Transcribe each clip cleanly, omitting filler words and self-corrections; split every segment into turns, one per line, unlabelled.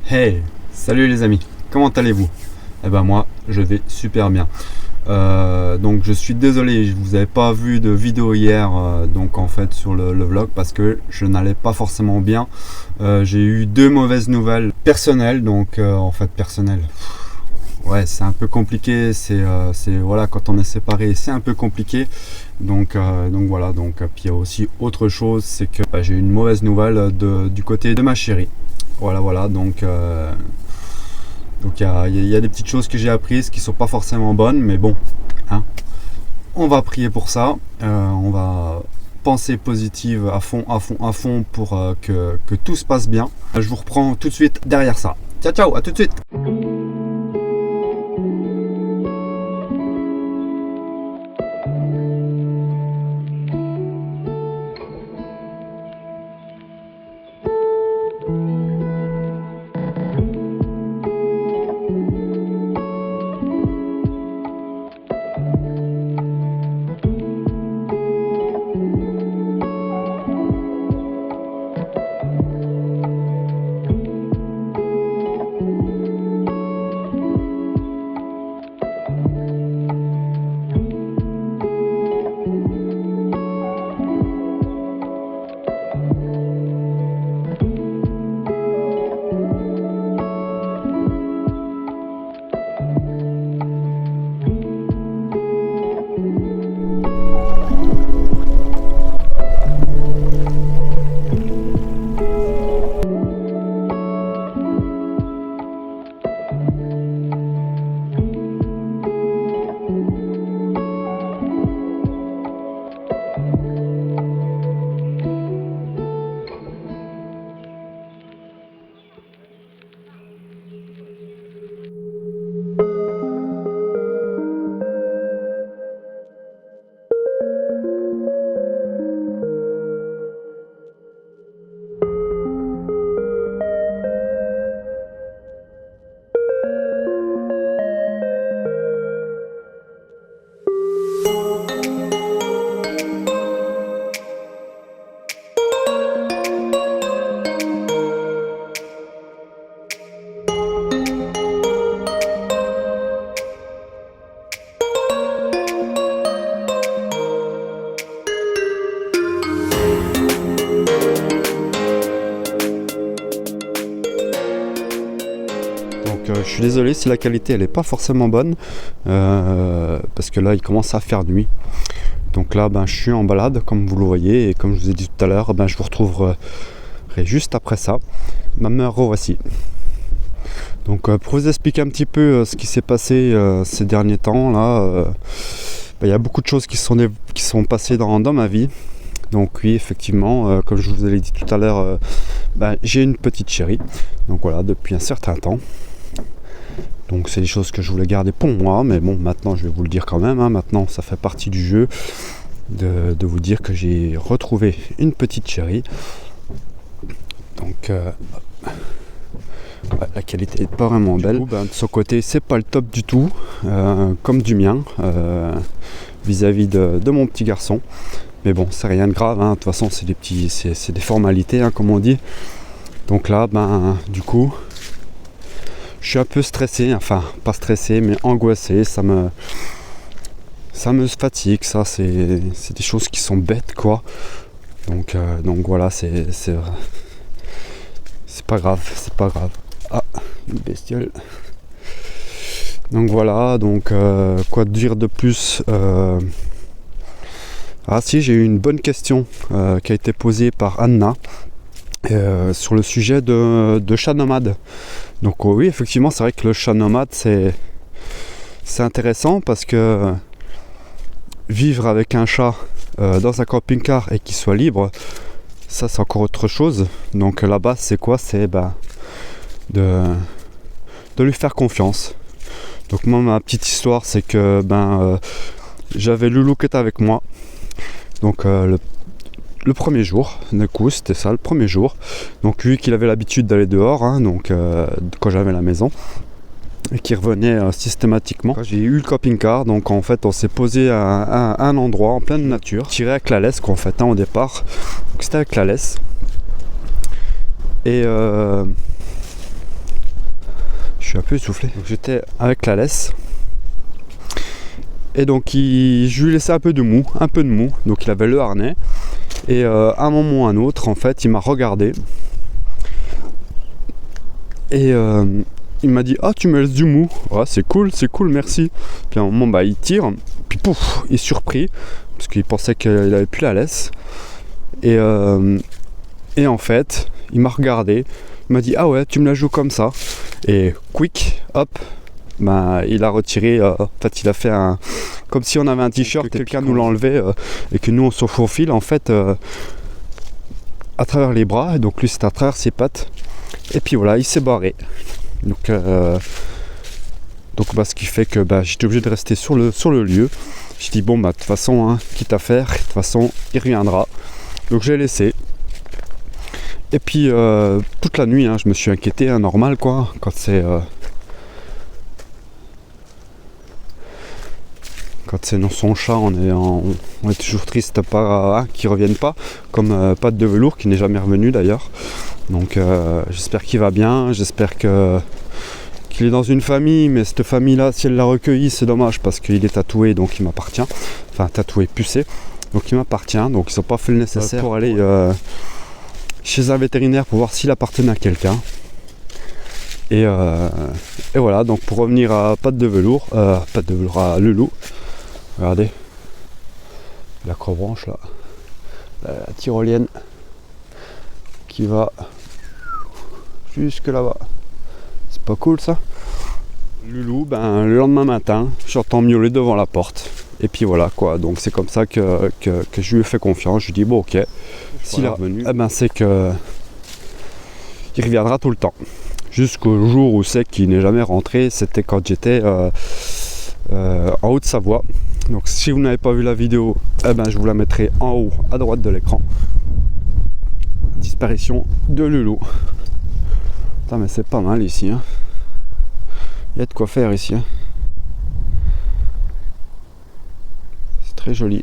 Hey, salut les amis, comment allez-vous? Eh ben moi, je vais super bien. Donc je suis désolé, je vous avais pas vu de vidéo hier, donc en fait sur le vlog parce que je n'allais pas forcément bien. J'ai eu deux mauvaises nouvelles personnelles, donc en fait personnelles. Ouais, c'est un peu compliqué. C'est voilà, quand on est séparé, c'est un peu compliqué. Donc voilà. Puis il y a aussi autre chose, c'est que j'ai eu une mauvaise nouvelle du côté de ma chérie. Voilà. Donc il y a des petites choses que j'ai apprises qui sont pas forcément bonnes, mais bon, hein, on va prier pour ça. On va penser positive à fond pour que tout se passe bien. Je vous reprends tout de suite derrière ça. Ciao, à tout de suite. Je suis désolé si la qualité elle est pas forcément bonne, parce que là il commence à faire nuit. Donc là je suis en balade comme vous le voyez, et comme je vous ai dit tout à l'heure, je vous retrouverai juste après ça. Ma mère revoici. Donc pour vous expliquer un petit peu ce qui s'est passé ces derniers temps là, il y a beaucoup de choses qui sont passées dans ma vie. Donc oui, effectivement, comme je vous l'ai dit tout à l'heure, j'ai une petite chérie. Donc voilà, depuis un certain temps. Donc c'est des choses que je voulais garder pour moi, mais bon, maintenant je vais vous le dire quand même, hein. Maintenant ça fait partie du jeu de vous dire que j'ai retrouvé une petite chérie. Donc la qualité n'est pas vraiment belle. De son côté c'est pas le top du tout, comme du mien, vis-à-vis de mon petit garçon. Mais bon, c'est rien de grave, hein. De toute façon c'est des formalités, hein, comme on dit. Donc là, du coup, je suis un peu stressé, enfin pas stressé mais angoissé, ça me fatigue, ça c'est des choses qui sont bêtes quoi. Donc voilà, c'est pas grave, Ah, une bestiole. Donc voilà, quoi dire de plus, Ah si, j'ai eu une bonne question qui a été posée par Anna sur le sujet de chat nomade. Donc oui, effectivement, c'est vrai que le chat nomade, c'est intéressant parce que vivre avec un chat dans un camping-car et qu'il soit libre, ça c'est encore autre chose. Donc la base, c'est quoi? C'est de lui faire confiance. Donc moi, ma petite histoire, c'est que j'avais Loulou qui était avec moi. Donc le premier jour, du coup, c'était ça, le premier jour. Donc lui qu'il avait l'habitude d'aller dehors, hein, quand j'avais la maison, et qui revenait systématiquement. Quand j'ai eu le camping-car, donc en fait on s'est posé à un endroit en pleine nature, tiré avec la laisse, qu'en fait, hein, au départ. Donc c'était avec la laisse. Et Je suis un peu essoufflé. J'étais avec la laisse. Et donc je lui laissais un peu de mou. Donc il avait le harnais. Et à un moment ou à un autre, en fait, il m'a regardé. Et il m'a dit: ah, tu me laisses du mou. Ouais, c'est cool, merci. Puis à un moment, il tire. Puis pouf, il est surpris. Parce qu'il pensait qu'il avait plus la laisse. Et en fait, il m'a regardé. Il m'a dit: ah ouais, tu me la joues comme ça. Et quick, hop, il a retiré. En fait, il a fait comme si on avait un t-shirt et quelqu'un nous l'enlevait et que nous on se faufile en fait à travers les bras. Et donc lui, c'était à travers ses pattes. Et puis voilà, il s'est barré. Donc ce qui fait que j'étais obligé de rester sur le lieu. Je dis bon, de toute façon, hein, quitte à faire, de toute façon, il reviendra. Donc j'ai laissé. Et puis toute la nuit, hein, je me suis inquiété, hein, normal quoi, quand c'est son chat, on est toujours triste qu'il revienne pas, comme Pat de Velours qui n'est jamais revenu d'ailleurs. Donc j'espère qu'il va bien, j'espère qu'il est dans une famille, mais cette famille-là, si elle l'a recueilli, c'est dommage parce qu'il est tatoué, donc il m'appartient. Enfin tatoué, pucé, donc il m'appartient. Donc ils n'ont pas fait le nécessaire pour aller chez un vétérinaire pour voir s'il appartenait à quelqu'un. Et voilà, donc pour revenir à Pat de Velours, à Loulou. Regardez, l'acrobranche là, la tyrolienne qui va jusque là-bas. C'est pas cool ça? Loulou, le lendemain matin, j'entends miauler devant la porte. Et puis voilà quoi, donc c'est comme ça que je lui ai fait confiance. Je lui ai dit bon ok, s'il est revenu, c'est que il reviendra tout le temps. Jusqu'au jour où c'est qu'il n'est jamais rentré, c'était quand j'étais en Haute-Savoie. Donc si vous n'avez pas vu la vidéo, je vous la mettrai en haut à droite de l'écran. Disparition de Loulou. Putain, mais c'est pas mal ici, hein. Il y a de quoi faire ici, hein. C'est très joli.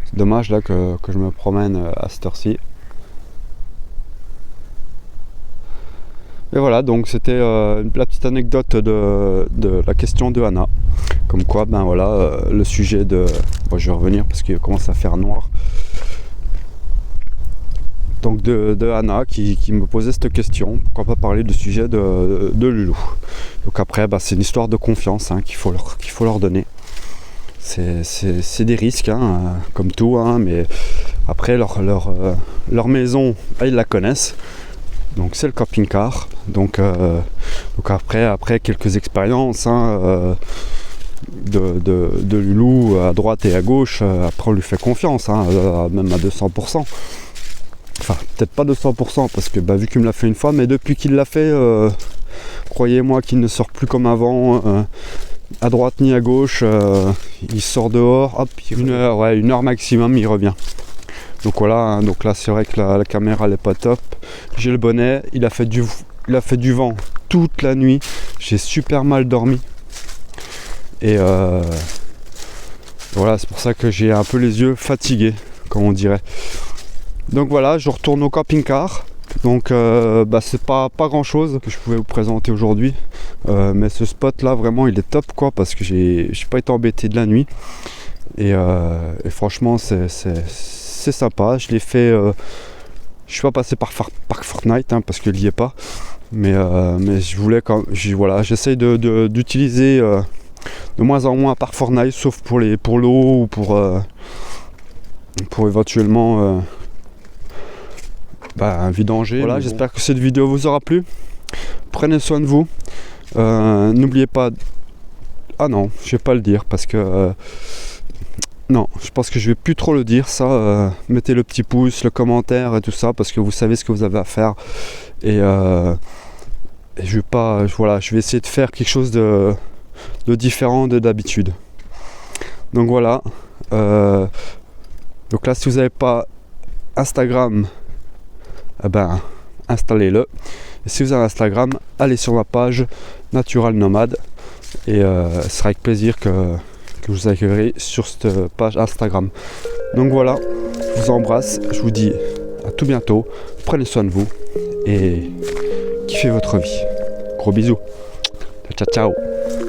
C'est dommage là que je me promène à cette heure-ci. Et voilà, donc c'était la petite anecdote de la question de Anna. Comme quoi, le sujet de... Bon, je vais revenir parce qu'il commence à faire noir. Donc de Anna qui me posait cette question. Pourquoi pas parler du sujet de Loulou. Donc après, c'est une histoire de confiance, hein, qu'il faut leur donner. C'est des risques, hein, comme tout, hein, mais après leur maison, ils la connaissent. Donc c'est le camping-car. Donc après quelques expériences, hein, de Loulou à droite et à gauche, après on lui fait confiance, hein, même à 200%. Enfin peut-être pas 200% parce que vu qu'il me l'a fait une fois, mais depuis qu'il l'a fait, croyez-moi qu'il ne sort plus comme avant, à droite ni à gauche, il sort dehors, hop, une heure maximum, il revient. Donc voilà, hein, donc là c'est vrai que la caméra elle est pas top. J'ai le bonnet, il a fait du vent toute la nuit, j'ai super mal dormi. Et voilà, c'est pour ça que j'ai un peu les yeux fatigués, comme on dirait. Donc voilà, je retourne au camping-car. Donc c'est pas grand chose que je pouvais vous présenter aujourd'hui. Mais ce spot là vraiment il est top quoi, parce que j'ai pas été embêté de la nuit. Et franchement c'est sympa. Je l'ai fait. Je suis pas passé par Fortnite hein, parce qu'il n'y est pas. Mais je voulais j'essaye d'utiliser de moins en moins par Fortnite, sauf pour l'eau ou pour éventuellement un vidanger. Voilà, j'espère que cette vidéo vous aura plu. Prenez soin de vous. N'oubliez pas. Ah non, je vais pas le dire parce que. Non, je pense que je vais plus trop le dire ça. Mettez le petit pouce, le commentaire et tout ça parce que vous savez ce que vous avez à faire. Et je vais pas. Je vais essayer de faire quelque chose de différent de d'habitude. Donc voilà. Donc là, si vous n'avez pas Instagram, installez-le. Et si vous avez Instagram, allez sur ma page Natural Nomade. Et ce sera avec plaisir que je vous accueillerai sur cette page Instagram. Donc voilà, je vous embrasse, je vous dis à tout bientôt, prenez soin de vous et kiffez votre vie. Gros bisous. Ciao ciao.